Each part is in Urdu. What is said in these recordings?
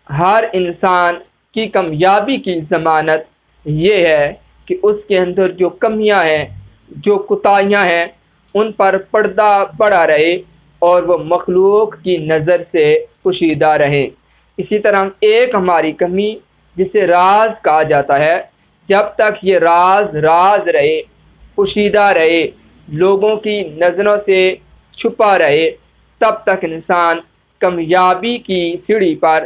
ہر انسان کی کامیابی کی ضمانت یہ ہے کہ اس کے اندر جو کمیاں ہیں، جو کوتاہیاں ہیں، ان پر پردہ پڑا رہے اور وہ مخلوق کی نظر سے پوشیدہ رہیں۔ اسی طرح ایک ہماری کمی جسے راز کہا جاتا ہے، جب تک یہ راز راز رہے، پوشیدہ رہے، لوگوں کی نظروں سے چھپا رہے، تب تک انسان کامیابی کی سیڑھی پر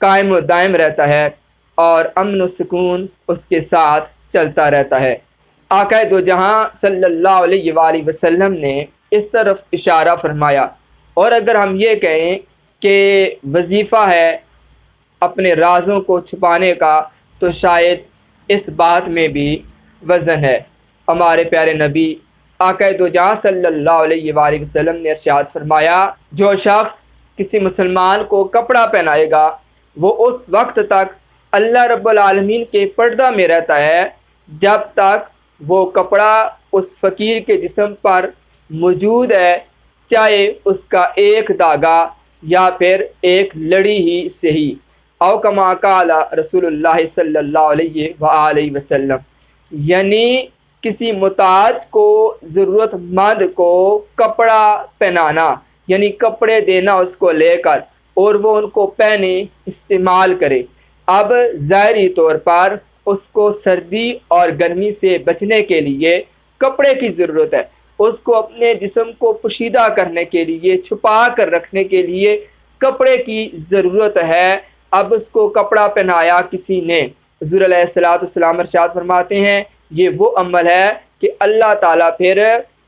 قائم و دائم رہتا ہے اور امن و سکون اس کے ساتھ چلتا رہتا ہے۔ آقا دو جہاں صلی اللہ علیہ وآلہ وسلم نے اس طرف اشارہ فرمایا، اور اگر ہم یہ کہیں کہ وظیفہ ہے اپنے رازوں کو چھپانے کا، تو شاید اس بات میں بھی وزن ہے۔ ہمارے پیارے نبی آقا دو جہاں صلی اللہ علیہ وآلہ وسلم نے ارشاد فرمایا، جو شخص کسی مسلمان کو کپڑا پہنائے گا وہ اس وقت تک اللہ رب العالمین کے پردہ میں رہتا ہے جب تک وہ کپڑا اس فقیر کے جسم پر موجود ہے، چاہے اس کا ایک داغا یا پھر ایک لڑی ہی صحیح۔ او کما قال رسول اللہ صلی اللہ علیہ وآلہ وسلم، یعنی کسی محتاج کو، ضرورت مند کو کپڑا پہنانا، یعنی کپڑے دینا اس کو لے کر، اور وہ ان کو پہنے، استعمال کرے۔ اب ظاہری طور پر اس کو سردی اور گرمی سے بچنے کے لیے کپڑے کی ضرورت ہے، اس کو اپنے جسم کو پوشیدہ کرنے کے لیے، چھپا کر رکھنے کے لیے کپڑے کی ضرورت ہے۔ اب اس کو کپڑا پہنایا کسی نے، حضور علیہ الصلوۃ والسلام ارشاد فرماتے ہیں یہ وہ عمل ہے کہ اللہ تعالیٰ پھر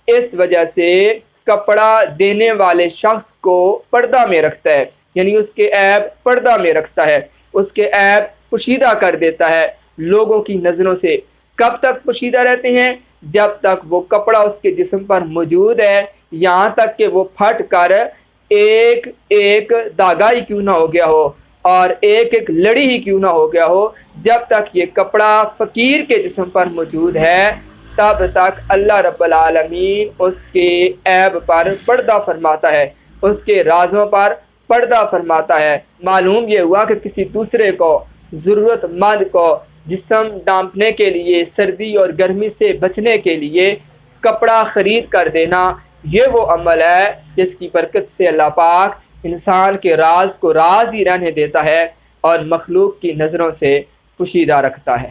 اس وجہ سے کپڑا دینے والے شخص کو پردہ میں رکھتا ہے، یعنی اس کے عیب پردہ میں رکھتا ہے، اس کے عیب پوشیدہ کر دیتا ہے لوگوں کی نظروں سے۔ کب تک پوشیدہ رہتے ہیں؟ جب تک وہ کپڑا اس کے جسم پر موجود ہے، یہاں تک کہ وہ پھٹ کر ایک ایک داغا ہی کیوں نہ ہو گیا ہو اور ایک ایک لڑی ہی کیوں نہ ہو گیا ہو، جب تک یہ کپڑا فقیر کے جسم پر موجود ہے تب تک اللہ رب العالمین اس کے عیب پر پردہ فرماتا ہے، اس کے رازوں پر پردہ فرماتا ہے۔ معلوم یہ ہوا کہ کسی دوسرے کو، ضرورت مند کو جسم ڈانپنے کے لیے، سردی اور گرمی سے بچنے کے لیے کپڑا خرید کر دینا، یہ وہ عمل ہے جس کی برکت سے اللہ پاک انسان کے راز کو راز ہی رہنے دیتا ہے اور مخلوق کی نظروں سے پوشیدہ رکھتا ہے۔